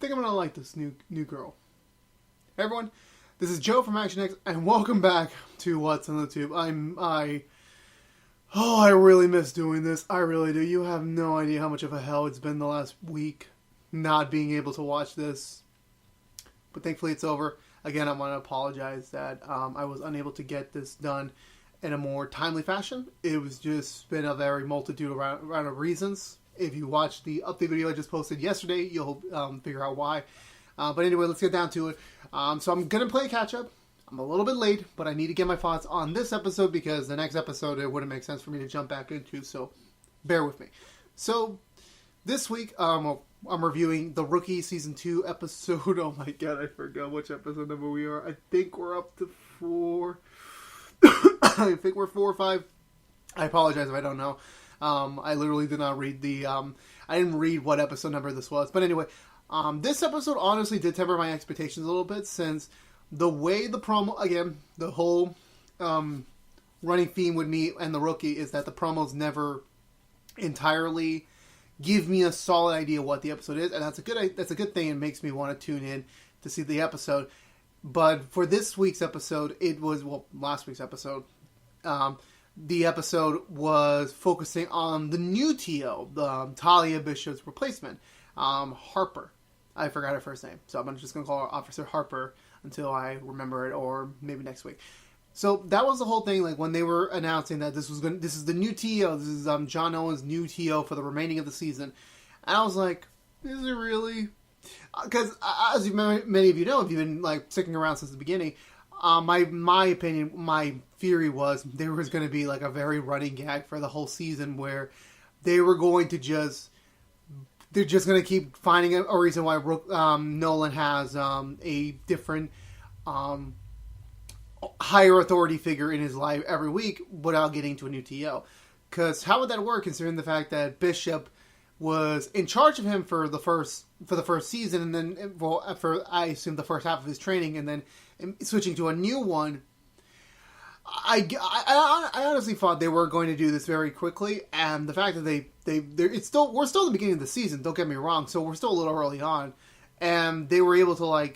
think I'm gonna like this new girl. Hey everyone, this is Joe from ActionX, and welcome back to What's on the Tube. I really miss doing this. I really do. You have no idea how much of a hell it's been the last week not being able to watch this. But thankfully it's over. Again, I want to apologize that I was unable to get this done in a more timely fashion. It was just been a very multitude around of reasons. If you watch the update video I just posted yesterday, you'll figure out why. But anyway, let's get down to it. So I'm going to play catch up. I'm a little bit late, but I need to get my thoughts on this episode because the next episode, it wouldn't make sense for me to jump back into, so bear with me. So, this week, I'm reviewing The Rookie Season 2 episode. Oh my god, I forgot which episode number we are. I think we're up to 4. I think we're 4 or 5. I apologize if I don't know. I literally did not read I didn't read what episode number this was. But anyway, this episode honestly did temper my expectations a little bit since the way the promo, again, the whole running theme with me and The Rookie is that the promos never entirely give me a solid idea what the episode is, and that's a good thing. It makes me want to tune in to see the episode. But for this week's episode, last week's episode, the episode was focusing on the new TO, Talia Bishop's replacement, Harper. I forgot her first name, so I'm just going to call her Officer Harper until I remember it, or maybe next week. So that was the whole thing. Like when they were announcing that this is the new TO. This is John Owen's new TO for the remaining of the season, and I was like, is it really? Because as many of you know, if you've been like sticking around since the beginning, my opinion, my theory was there was going to be like a very running gag for the whole season where they were going to they're just going to keep finding a reason why Nolan has a different higher authority figure in his life every week without getting to a new TO. Because how would that work considering the fact that Bishop was in charge of him for the first season, and then for I assume the first half of his training, and then switching to a new one. I honestly thought they were going to do this very quickly, and the fact that we're still in the beginning of the season. Don't get me wrong, so we're still a little early on, and they were able to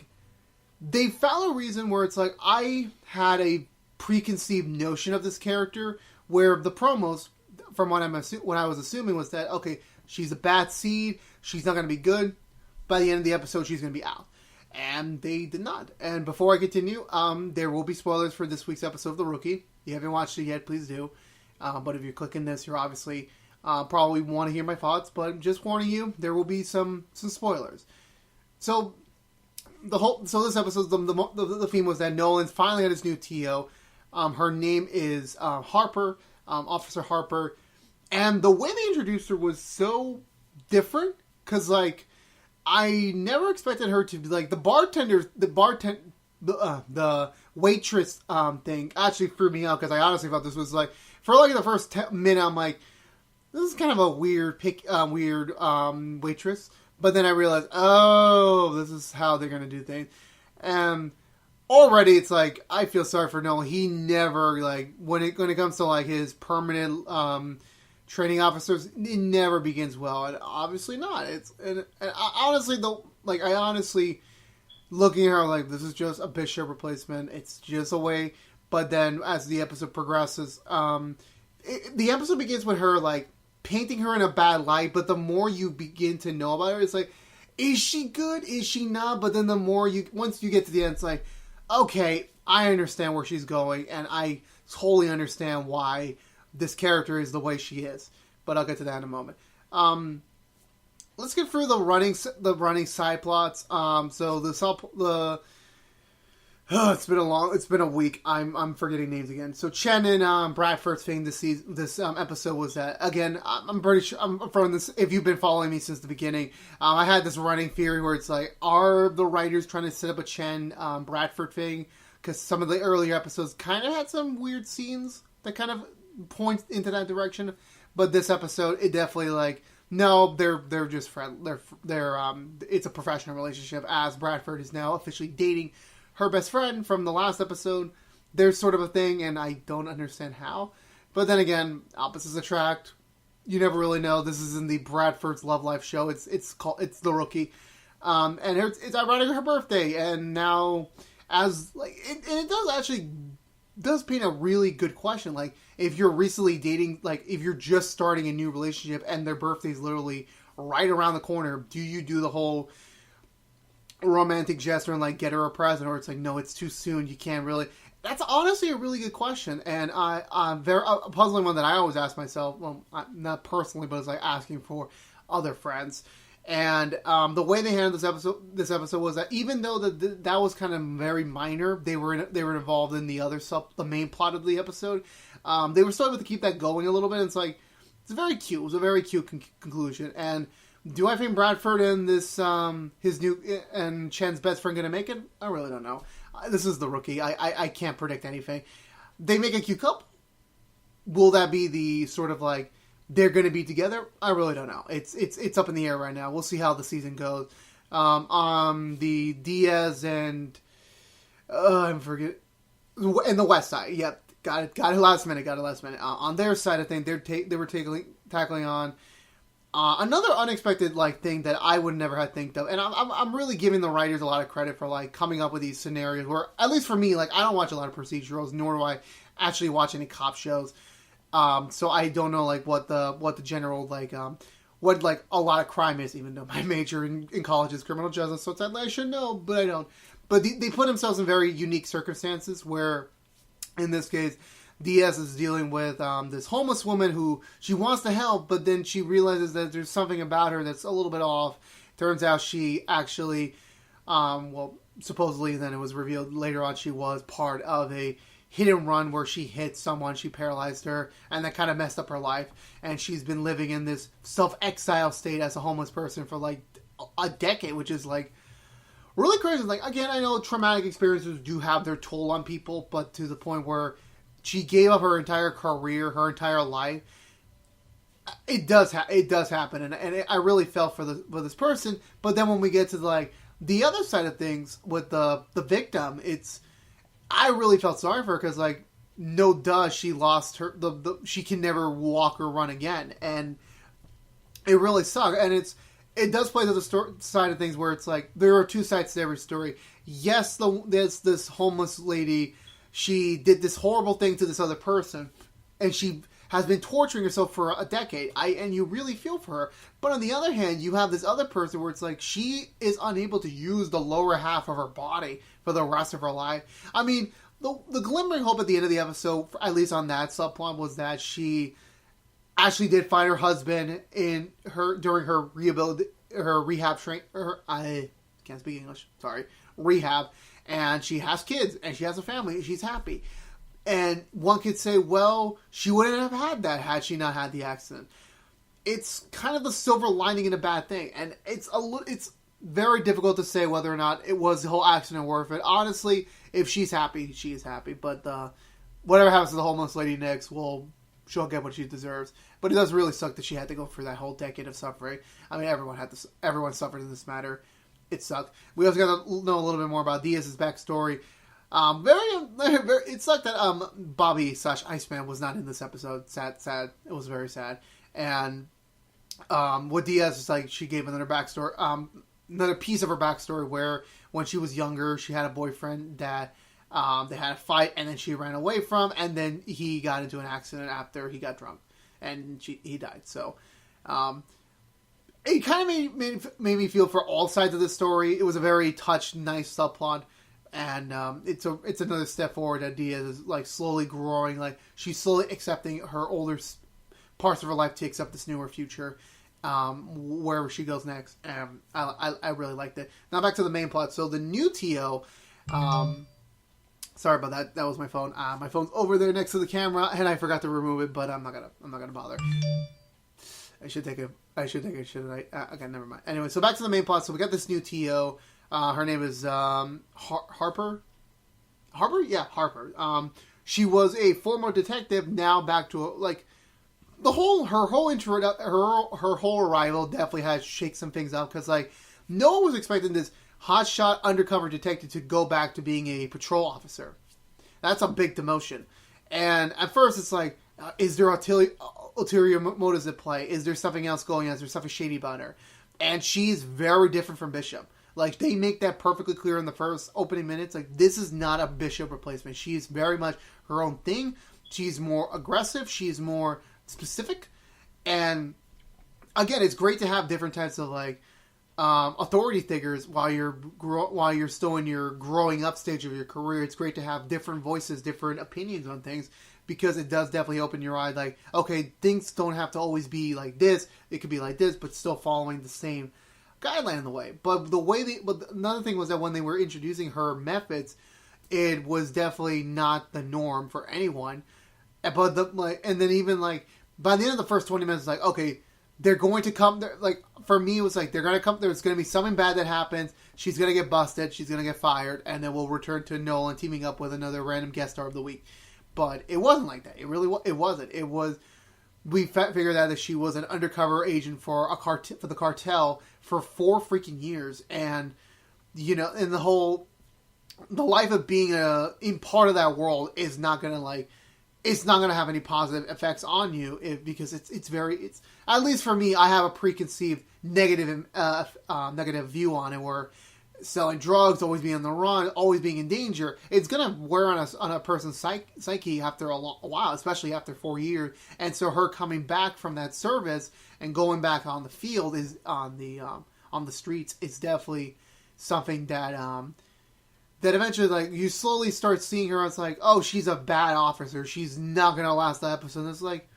they found a reason where it's like I had a preconceived notion of this character, where the promos, from what I was assuming, was that okay, she's a bad seed, she's not going to be good. By the end of the episode, she's going to be out. And they did not. And before I continue, there will be spoilers for this week's episode of The Rookie. If you haven't watched it yet, please do. But if you're clicking this, you're obviously probably want to hear my thoughts. But just warning you, there will be some spoilers. So this episode, the theme was that Nolan's finally had his new TO. Her name is Harper, Officer Harper. And the way they introduced her was so different. Because, I never expected her to be the waitress thing actually threw me out because I honestly thought this was for the first minute I'm like, this is kind of a weird waitress, but then I realized, oh, this is how they're gonna do things, and already it's like I feel sorry for Nolan. He never when it comes to his permanent training officers, it never begins well, and obviously not. I honestly looking at her this is just a Bishop replacement. It's just a way. But then as the episode progresses, the episode begins with her painting her in a bad light. But the more you begin to know about her, it's is she good? Is she not? But then once you get to the end, it's okay, I understand where she's going, and I totally understand why this character is the way she is, but I'll get to that in a moment. Let's get through the running side plots. It's been a week. I'm forgetting names again. So Chen and Bradford's thing this episode was that, again, I'm pretty sure I'm throwing this. If you've been following me since the beginning, I had this running theory where it's are the writers trying to set up a Chen Bradford thing? Because some of the earlier episodes kind of had some weird scenes that kind of points into that direction, but this episode it definitely no, they're just friends. They're it's a professional relationship, as Bradford is now officially dating her best friend from the last episode. There's sort of a thing, and I don't understand how. But then again, opposites attract. You never really know. This is in the Bradford's Love Life show. It's The Rookie. And it's ironic her birthday, and now as like it does paint a really good question. Like, if you're recently dating, like if you're just starting a new relationship and their birthday's literally right around the corner, do you do the whole romantic gesture and like get her a present, or it's like, no, it's too soon, you can't really? That's honestly a really good question, and a puzzling one that I always ask myself. Well, not personally, but it's like asking for other friends. And the way they handled this episode was that even though that was kind of very minor, they were involved in the main plot of the episode. They were still able to keep that going a little bit. And it's like, it's very cute. It was a very cute conclusion. And do I think Bradford and his new and Chen's best friend gonna make it? I really don't know. This is the rookie. I can't predict anything. They make a cute couple. Will that be the sort of like they're going to be together? I really don't know. It's up in the air right now. We'll see how the season goes. On the Diaz and I forget, and the West Side. Yep, got it last minute. On their side of things, they were tackling on another unexpected like thing that I would never have think of, and I'm really giving the writers a lot of credit for like coming up with these scenarios where, at least for me, like I don't watch a lot of procedurals, nor do I actually watch any cop shows. So I don't know like what the general like what like a lot of crime is, even though my major in college is criminal justice, so it's like I should know, but I don't. But they put themselves in very unique circumstances where, in this case, Diaz is dealing with this homeless woman who she wants to help, but then she realizes that there's something about her that's a little bit off. Turns out she actually, supposedly then it was revealed later on, she was part of a hit and run where she hit someone, she paralyzed her, and that kind of messed up her life. And she's been living in this self-exile state as a homeless person for like a decade, which is like really crazy. Like, again, I know traumatic experiences do have their toll on people, but to the point where she gave up her entire career, her entire life. It does happen, and I really felt for this person. But then when we get to the other side of things with the victim, I really felt sorry for her because she lost her she can never walk or run again, and it really sucked. And it does play to the side of things where it's like there are two sides to every story. Yes, there's this homeless lady. She did this horrible thing to this other person, and she has been torturing herself for a decade. And you really feel for her. But on the other hand, you have this other person where it's like she is unable to use the lower half of her body for the rest of her life. I mean, the glimmering hope at the end of the episode, at least on that subplot, was that she actually did find her husband during her rehab train. I can't speak English. Sorry, rehab. And she has kids, and she has a family, and she's happy. And one could say, well, she wouldn't have had that had she not had the accident. It's kind of the silver lining in a bad thing. And it's very difficult to say whether or not it was the whole accident worth it. Honestly, if she's happy, she is happy. But whatever happens to the homeless lady next, she'll get what she deserves. But it does really suck that she had to go through that whole decade of suffering. I mean, everyone suffered in this matter. It sucked. We also got to know a little bit more about Diaz's backstory. It sucked that Bobby / Iceman was not in this episode. Sad. It was very sad. And with Diaz, it's like she gave another backstory, another piece of her backstory where when she was younger, she had a boyfriend that they had a fight, and then she ran away from, and then he got into an accident after he got drunk, and he died. So. It kind of made me feel for all sides of the story. It was a very nice subplot, and it's another step forward that Diaz is slowly growing. Like she's slowly accepting her older parts of her life to accept this newer future, wherever she goes next. And I really liked it. Now back to the main plot. So the new TO. Sorry about that. That was my phone. My phone's over there next to the camera, and I forgot to remove it. But I'm not gonna bother. I should take a shit. Okay, never mind. Anyway, so back to the main plot. So we got this new TO. Her name is Harper. Harper? Yeah, Harper. She was a former detective. Now back to her whole arrival definitely has shake some things up because no one was expecting this hotshot undercover detective to go back to being a patrol officer. That's a big demotion. And at first it's is there ulterior motives at play? Is there something else going on? Is there something shady about her? And she's very different from Bishop. Like, they make that perfectly clear in the first opening minutes. Like, this is not a Bishop replacement. She's very much her own thing. She's more aggressive. She's more specific. And, again, it's great to have different types of, like, authority figures while you're still in your growing up stage of your career. It's great to have different voices, different opinions on things, because it does definitely open your eye. Like, okay, things don't have to always be like this. It could be like this, but still following the same guideline in the way. But another thing was that when they were introducing her methods, it was definitely not the norm for anyone. But and then even like by the end of the first 20 minutes, like, okay, they're going to come. Like, for me, it was like they're going to come. There's going to be something bad that happens. She's going to get busted. She's going to get fired, and then we'll return to Nolan teaming up with another random guest star of the week. But it wasn't like that. It really it wasn't. It was. We figured out that she was an undercover agent for the cartel for 4 freaking years, and and the life of being in part of that world is not gonna it's not gonna have any positive effects on you because it's at least for me, I have a preconceived negative view on it, where selling drugs, always being on the run, always being in danger, it's going to wear on a person's psyche after a while, especially after 4 years. And so her coming back from that service and going back on the field is on the streets is definitely something that that eventually, like, you slowly start seeing her. It's like, oh, she's a bad officer. She's not going to last the episode. And it's like,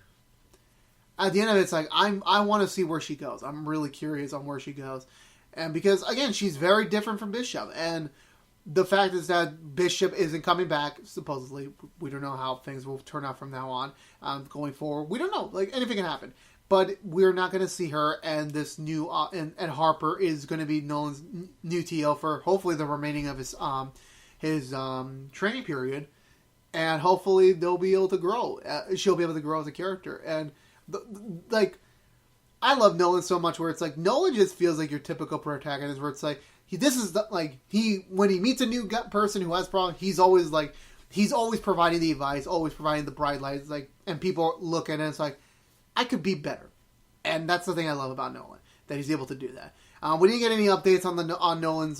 at the end of it, it's like, I want to see where she goes. I'm really curious on where she goes. And because, again, she's very different from Bishop. And the fact is that Bishop isn't coming back, supposedly. We don't know how things will turn out from now on. Going forward, we don't know. Like, anything can happen. But we're not going to see her. And this new... and Harper is going to be Nolan's new TO for hopefully the remaining of his training period. And hopefully they'll be able to grow. She'll be able to grow as a character. And, I love Nolan so much, where it's like, Nolan just feels like your typical protagonist, where it's like, when he meets a new person who has problems, he's always providing the advice, always providing the bright lights, like, and people look at it and it's like, I could be better. And that's the thing I love about Nolan, that he's able to do that. We didn't get any updates on Nolan's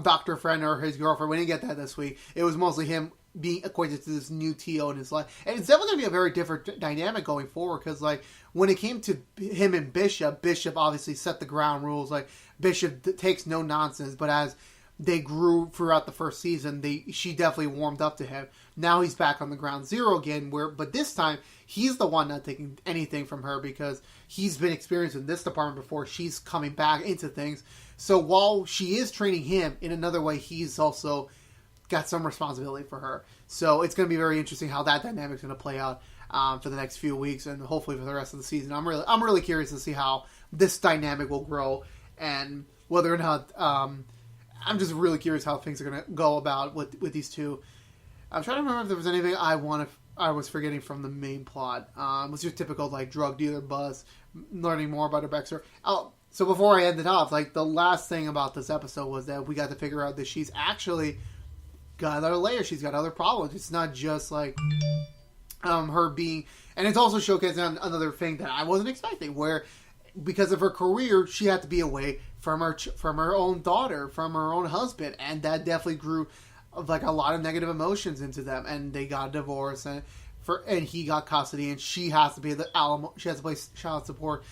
doctor friend or his girlfriend. We didn't get that this week. It was mostly him being acquainted to this new TO in his life. And it's definitely going to be a very different dynamic going forward, because, like, when it came to him and Bishop obviously set the ground rules. Like, Bishop takes no nonsense, but as they grew throughout the first season, she definitely warmed up to him. Now he's back on the ground zero again, but this time, he's the one not taking anything from her, because he's been experienced in this department before. She's coming back into things. So while she is training him, in another way, he's also got some responsibility for her. So it's going to be very interesting how that dynamic is going to play out for the next few weeks, and hopefully for the rest of the season. I'm really curious to see how this dynamic will grow, and whether or not I'm just really curious how things are going to go about with these two. I'm trying to remember if there was anything I was forgetting from the main plot. It was your typical, like, drug dealer buzz, learning more about Rebecca. So before I end it off, like, the last thing about this episode was that we got to figure out that she's actually got another layer. She's got other problems. It's not just like her being, and it's also showcasing another thing that I wasn't expecting, where because of her career, she had to be away from her own daughter, from her own husband, and that definitely grew like a lot of negative emotions into them. And they got a divorce, and he got custody, and she has to be she has to play child support,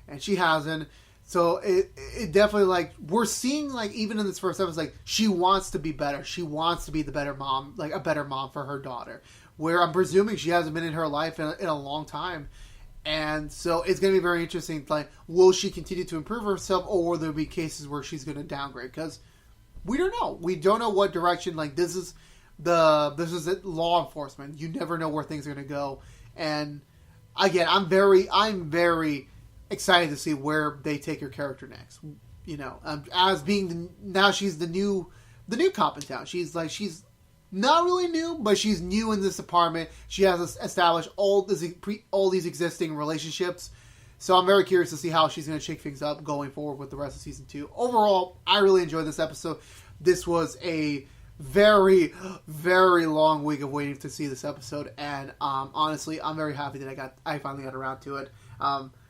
and she hasn't. So it definitely, like, we're seeing, like, even in this first episode, like, she wants to be better. She wants to be the better mom, like, a better mom for her daughter. Where I'm presuming she hasn't been in her life in a long time. And so it's going to be very interesting. Like, will she continue to improve herself, or will there be cases where she's going to downgrade? Because we don't know. We don't know what direction. Like, this is law enforcement. You never know where things are going to go. And again, I'm very excited to see where they take her character next. As being now she's the new cop in town. She's not really new, but she's new in this department. She has established all these existing relationships. So I'm very curious to see how she's going to shake things up going forward with the rest of season 2. Overall, I really enjoyed this episode. This was a very, very long week of waiting to see this episode, and honestly, I'm very happy that I finally got around to it.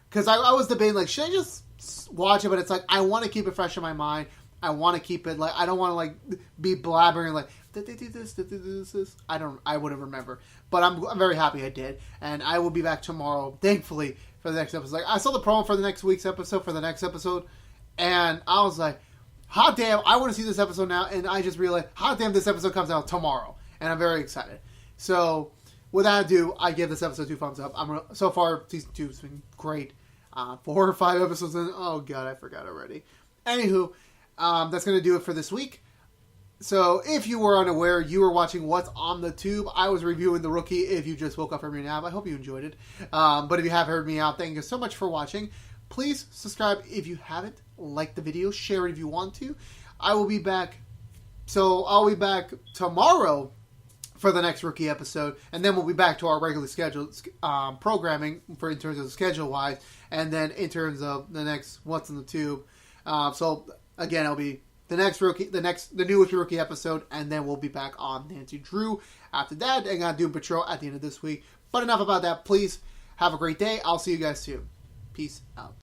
because I was debating, like, should I just watch it? But it's like, I want to keep it fresh in my mind. I want to keep it, like, I don't want to, like, be blabbering, like, did they do this? Did they do this? I wouldn't remember. But I'm very happy I did. And I will be back tomorrow, thankfully, for the next episode. Like, I saw the promo for the next week's episode, for the next episode, and I was like, hot damn, I want to see this episode now. And I just realized, hot damn, this episode comes out tomorrow. And I'm very excited. So, without ado, I give this episode 2 thumbs up. So far, season 2 has been great. 4 or 5 episodes in. Oh, God, I forgot already. Anywho, that's going to do it for this week. So, if you were unaware, you were watching What's on the Tube. I was reviewing The Rookie. If you just woke up from your nap, I hope you enjoyed it. But if you have heard me out, thank you so much for watching. Please subscribe if you haven't. Like the video. Share it if you want to. I will be back. So, I'll be back tomorrow for the next Rookie episode. And then we'll be back to our regularly scheduled programming in terms of schedule-wise. And then in terms of the next What's on the Tube. So, again, it'll be the newest Rookie episode, and then we'll be back on Nancy Drew after that, and got Doom Patrol at the end of this week. But enough about that. Please have a great day. I'll see you guys soon. Peace out.